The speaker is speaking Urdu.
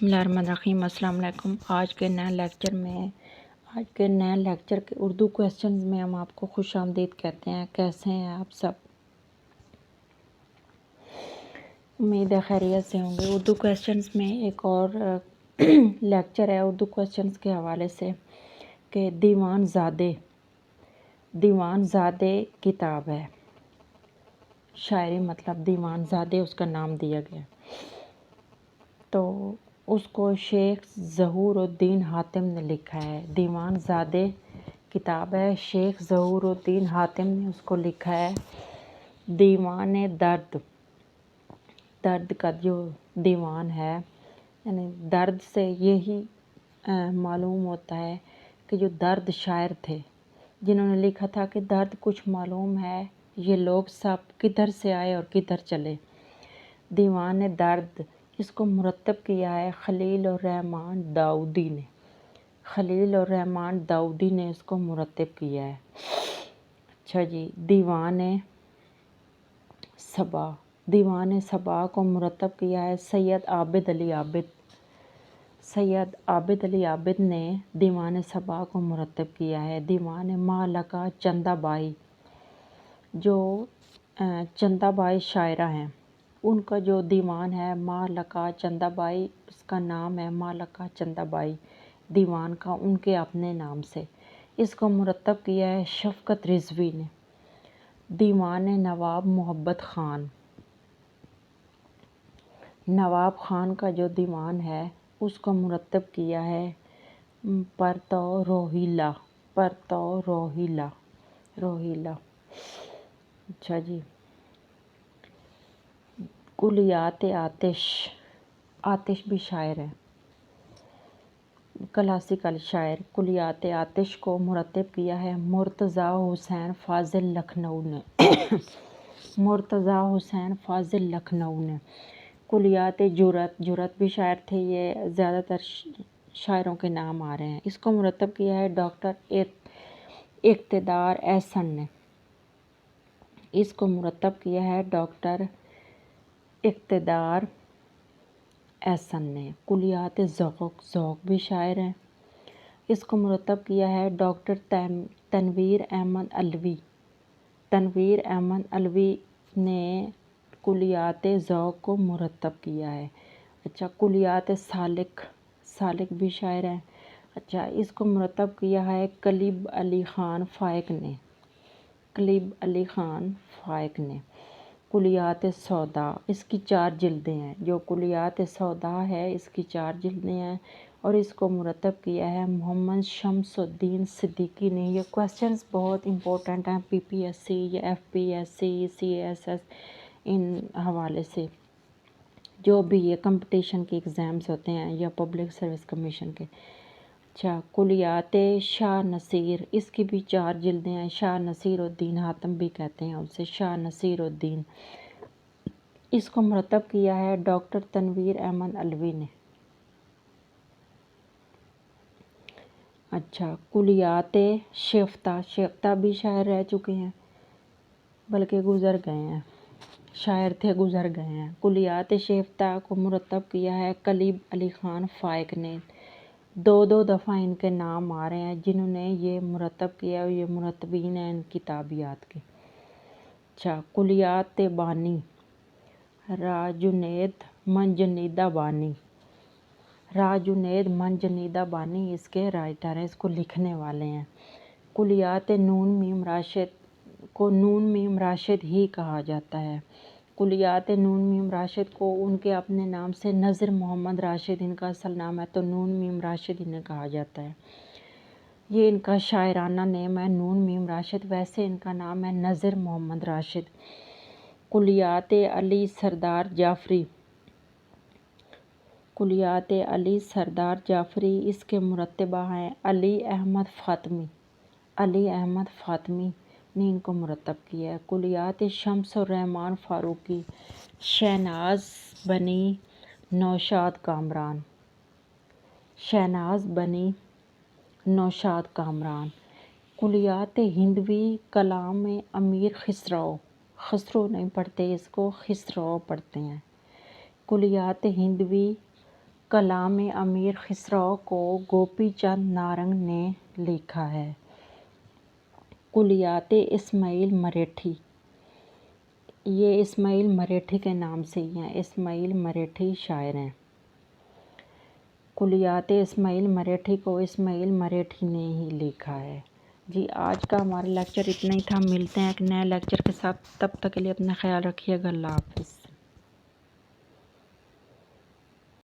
بسم اللہ الرحمن الرحیم۔ السلام علیکم۔ آج کے نئے لیکچر کے اردو کویسچنز میں ہم آپ کو خوش آمدید کہتے ہیں۔ کیسے ہیں آپ سب؟ امید ہے خیریت سے ہوں گے۔ اردو کویسچنز میں ایک اور لیکچر ہے اردو کویسچنز کے حوالے سے کہ دیوان زادے کتاب ہے، شاعری مطلب دیوان زادے اس کا نام دیا گیا، تو اس کو شیخ ظہور الدین حاتم نے لکھا ہے۔ دیوان زادے کتاب ہے، شیخ ظہور الدین حاتم نے اس کو لکھا ہے۔ دیوان درد کا جو دیوان ہے، یعنی درد سے یہی معلوم ہوتا ہے کہ جو درد شاعر تھے جنہوں نے لکھا تھا کہ درد کچھ معلوم ہے، یہ لوگ سب کدھر سے آئے اور کدھر چلے۔ دیوان درد اس کو مرتب کیا ہے خلیل الرحمن داؤدی نے اس کو مرتب کیا ہے۔ اچھا جی، دیوان صبا کو مرتب کیا ہے سید عابد علی عابد نے دیوان صبا کو مرتب کیا ہے۔ دیوان مالکہ چندہ بائی، جو چندہ بائی شاعرہ ہیں، ان کا جو دیوان ہے مالکہ چندہ بائی، اس کا نام ہے مالکہ چندہ بائی دیوان کا، ان کے اپنے نام سے۔ اس کو مرتب کیا ہے شفقت رضوی نے۔ دیوان نواب کا جو دیوان ہے اس کو مرتب کیا ہے پرتو روہیلا۔ اچھا جی، کلیات آتش بھی شاعر ہے، کلاسیکل شاعر۔ کلیات آتش کو مرتب کیا ہے مرتضیٰ حسین فاضل لکھنؤ نے۔ کلیات جرأت بھی شاعر تھے، یہ زیادہ تر شاعروں کے نام آ رہے ہیں۔ اس کو مرتب کیا ہے ڈاکٹر اقتدار احسن نے۔ کلیات ذوق بھی شاعر ہیں، اس کو مرتب کیا ہے ڈاکٹر تنویر احمد علوی نے کلیات ذوق کو مرتب کیا ہے۔ اچھا، کلیات سالک بھی شاعر ہیں۔ اچھا، اس کو مرتب کیا ہے کلیب علی خان فائق نے۔ کلیات سودا، اس کی 4 جلدیں ہیں، جو کلیات سودا ہے اس کی 4 جلدیں ہیں، اور اس کو مرتب کیا ہے محمد شمس الدین صدیقی نے۔ یہ کویسچنز بہت امپورٹنٹ ہیں PPSC یا FPSC CSS ان حوالے سے، جو بھی یہ کمپٹیشن کے ایگزامز ہوتے ہیں یا پبلک سروس کمیشن کے۔ اچھا، کلیات شاہ نصیر، اس کی بھی 4 جلدیں ہیں، شاہ نصیر الدین حاتم بھی کہتے ہیں اسے، شاہ نصیر الدین۔ اس کو مرتب کیا ہے ڈاکٹر تنویر احمد علوی نے۔ اچھا، کلیات شیفتہ بھی شاعر رہ چکے ہیں، بلکہ گزر گئے ہیں، شاعر تھے گزر گئے ہیں۔ کلیات شیفتہ کو مرتب کیا ہے کلیب علی خان فائق نے۔ 2 دفعہ ان کے نام آ رہے ہیں جنہوں نے یہ مرتب کیا، یہ مرتبین ہیں ان کتابیات کے۔ اچھا، کلیات بانی راجنید منجنیدہ بانی اس کے رائٹر ہیں، اس کو لکھنے والے ہیں۔ کلیات نون میم راشد ہی کہا جاتا ہے۔ کلیات نون میم راشد کو ان کے اپنے نام سے نذر محمد راشد ان کا اصل نام ہے، تو نون میم راشد انہیں کہا جاتا ہے۔ یہ ان کا شاعرانہ نیم ہے نون میم راشد، ویسے ان کا نام ہے نذر محمد راشد۔ کلیات علی سردار جعفری، اس کے مرتبہ ہیں علی احمد فاطمی نے ان کو مرتب کیا ہے۔ کلیات شمس الرحمن فاروقی، شہناز بنی نوشاد کامران۔ کلیات ہندوی کلام امیر خسرو نہیں پڑھتے، اس کو خسرو پڑھتے ہیں۔ کلیات ہندوی کلام امیر خسرو کو گوپی چند نارنگ نے لکھا ہے۔ کلیات اسماعیل مراٹھی، یہ اسماعیل مراٹھی کے نام سے ہی ہیں، اسماعیل مراٹھی شاعر ہیں۔ کلیات اسماعیل مراٹھی کو اسماعیل مراٹھی نے ہی لکھا ہے۔ جی آج کا ہمارا لیکچر اتنا ہی تھا، ملتے ہیں ایک نئے لیکچر کے ساتھ، تب تک کے لیے اپنا خیال رکھیے گا، اللہ حافظ۔